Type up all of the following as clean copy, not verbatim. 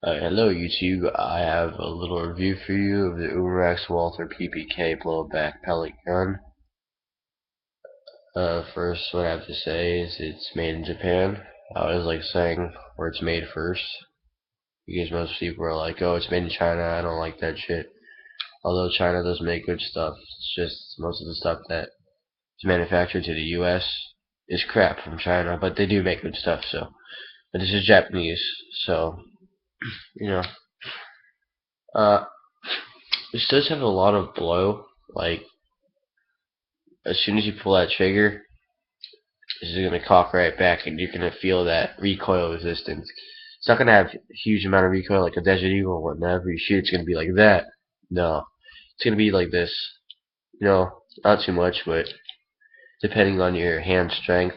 Hello YouTube, I have a little review for you of the Umerex Walther PPK blowback pellet gun. First, what I have to say is it's made in Japan. I always like saying where it's made first, because most people are like, oh, it's made in China, I don't like that shit. Although China does make good stuff, it's just most of the stuff that is manufactured to the US is crap from China, but they do make good stuff, so. But this is Japanese, so, you know. Uh, this does have a lot of blow, like, as soon as you pull that trigger, this is going to cock right back, and you're going to feel that recoil resistance. It's not going to have a huge amount of recoil like a Desert Eagle, or whenever you shoot, it's going to be like that. No, it's going to be like this. You know, not too much, but depending on your hand strength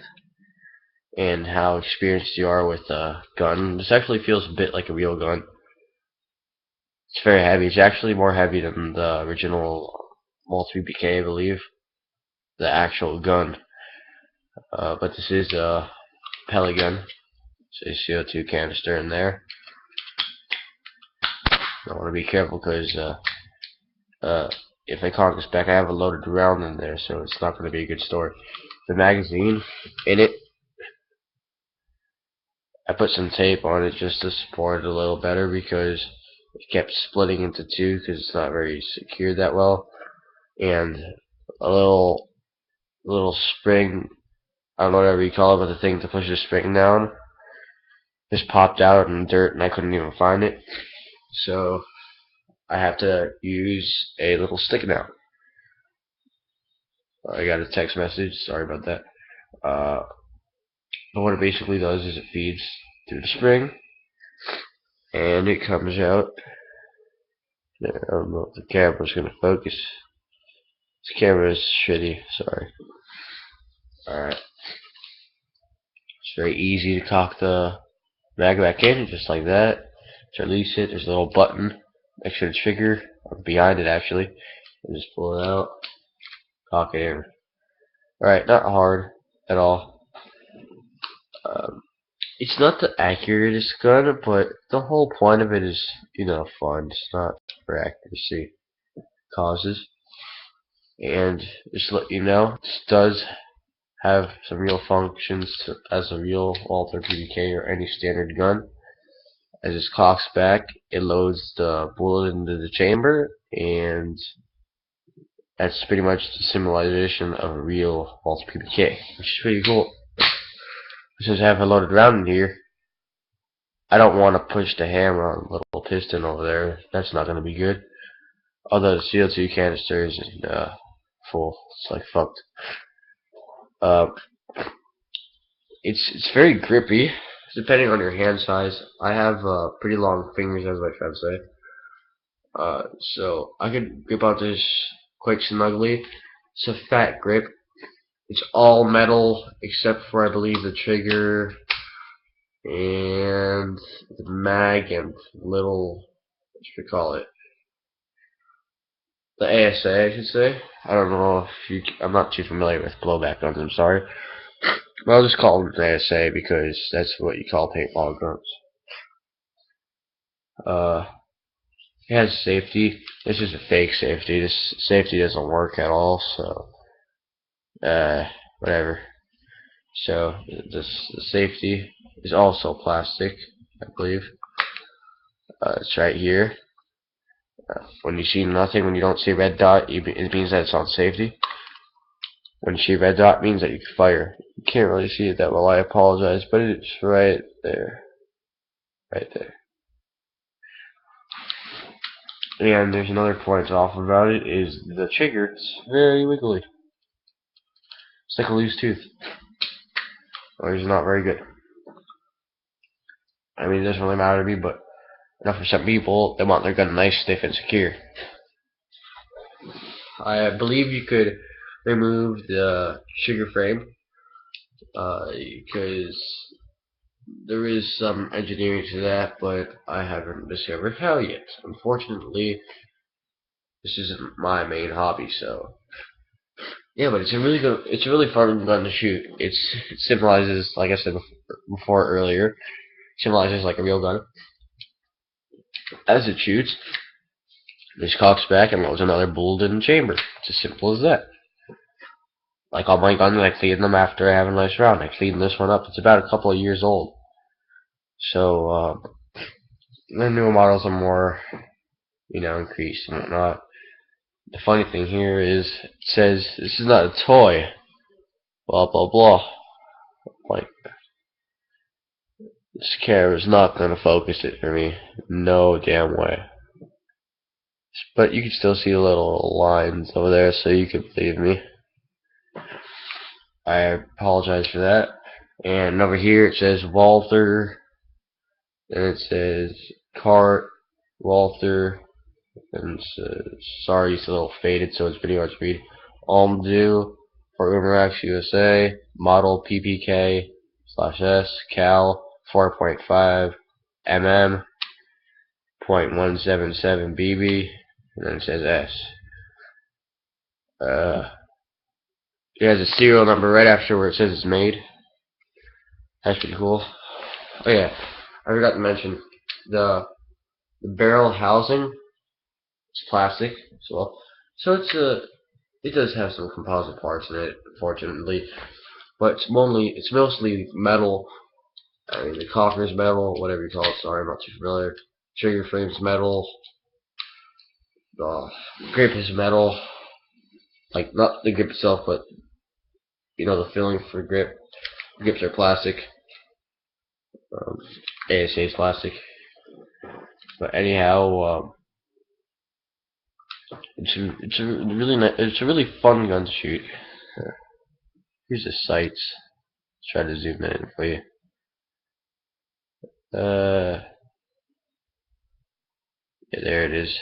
and how experienced you are with the gun, this actually feels a bit like a real gun. It's very heavy. It's actually more heavy than the original Walther PPK, I believe, the actual gun. But this is a pellet gun. So CO2 canister in there. I want to be careful because if I cock this back, I have a loaded round in there, so it's not going to be a good story. The magazine in it, I put some tape on it just to support it a little better because it kept splitting into two because it's not very secured that well. And a little spring, I don't know whatever you call it, but the thing to push the spring down just popped out in the dirt, and I couldn't even find it. So I have to use a little stick now. I got a text message. Sorry about that. But what it basically does is it feeds through the spring, and it comes out. I don't know if the camera's gonna focus. This camera is shitty. Sorry. All right. It's very easy to cock the mag back in, just like that. To release it, there's a little button next to the trigger, or behind it actually. And just pull it out, cock it in. Alright, not hard at all. Um, it's not the accuratest gun, but the whole point of it is, fun. It's not for accuracy causes. And just to let you know, this does have some real functions as a real Walther PPK or any standard gun. As it cocks back, it loads the bullet into the chamber, and that's pretty much the simulation of a real Walther PPK, which is pretty cool. Since I have a loaded round in here, I don't want to push the hammer on the little piston over there. That's not going to be good. Although the CO2 canister is full. It's like fucked. Uh, it's very grippy, depending on your hand size. I have pretty long fingers, as my friends say. So I could grip out this quite snugly. It's a fat grip. It's all metal except for, I believe, the trigger and the mag and little, what should we call it? The ASA, I should say. I don't know if you. I'm not too familiar with blowback guns. I'm sorry. But I'll just call them an ASA because that's what you call paintball guns. Uh, it has safety. This is a fake safety. This safety doesn't work at all. So, whatever. So the safety is also plastic, I believe. It's right here. When you see nothing, when you don't see a red dot, it means that it's on safety. When you see a red dot, it means that you can fire. You can't really see it that well, I apologize, but it's right there. Right there. And there's another point that's awful about it, is the trigger. It's very wiggly. It's like a loose tooth. Or it's not very good. I mean, it doesn't really matter to me, but enough for some people, they want their gun nice, stiff, and secure. I believe you could remove the trigger frame, because there is some engineering to that, but I haven't discovered how yet. Unfortunately, this isn't my main hobby, so yeah. But it's a really fun gun to shoot. It symbolizes, like I said before earlier, symbolizes like a real gun. As it shoots, this cocks back and loads another bullet in the chamber. It's as simple as that. Like all my guns, I clean them after I have a nice round. I clean this one up. It's about a couple of years old. So, the newer models are more, increased and whatnot. The funny thing here is, it says, this is not a toy. Blah, blah, blah. Like, this camera is not going to focus it for me. No damn way. But you can still see the little lines over there, so you can believe me. I apologize for that. And over here it says Walther, and it says Cart, Walther, and it says, sorry, it's a little faded, so it's pretty hard to read. Almdu for Umerex USA, model PPK/S, cal 4.5 mm, .177 BB, and then it says S. It has a serial number right after where it says it's made. That's pretty cool. Oh yeah, I forgot to mention the barrel housing. It's plastic as well, so it does have some composite parts in it, unfortunately, but it's mostly metal. I mean, the coffer's metal, whatever you call it. Sorry, I'm not too familiar. Trigger frame's metal. The grip is metal. Like, not the grip itself, but the filling for grip. Grips are plastic. ASA is plastic. But anyhow, it's a really fun gun to shoot. Here's the sights. Let's try to zoom in for you. Yeah, there it is.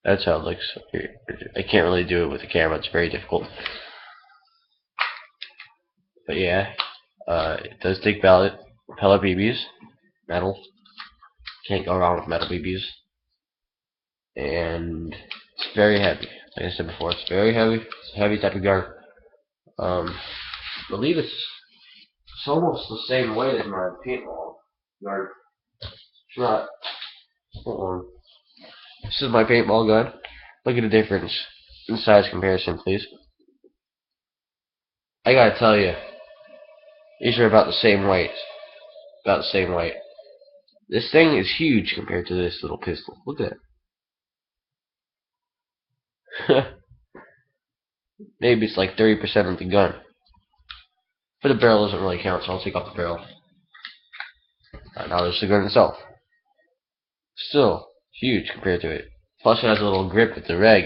That's how it looks. I can't really do it with the camera. It's very difficult. But yeah, it does take pellet BBs, metal. Can't go wrong with metal BBs. And it's very heavy. Like I said before, it's very heavy. It's a heavy type of gun. I believe it's almost the same weight as my paintball gun. It's not. Hold on. This is my paintball gun. Look at the difference in size comparison, please. I gotta tell you, these are about the same weight. About the same weight. This thing is huge compared to this little pistol. Look at it. Maybe it's like 30% of the gun. But the barrel doesn't really count, so I'll take off the barrel. Alright, now there's the gun itself. Still huge compared to it. Plus it has a little grip with the reg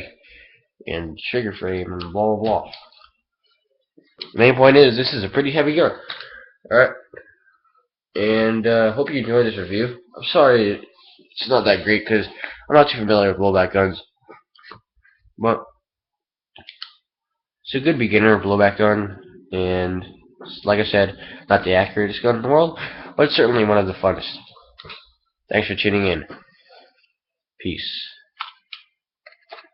and trigger frame and blah blah blah. The main point is, this is a pretty heavy gun. Alright. And hope you enjoyed this review. I'm sorry it's not that great because I'm not too familiar with blowback guns. But it's a good beginner blowback gun, and like I said, not the accuratest gun in the world, but it's certainly one of the funnest. Thanks for tuning in. Peace.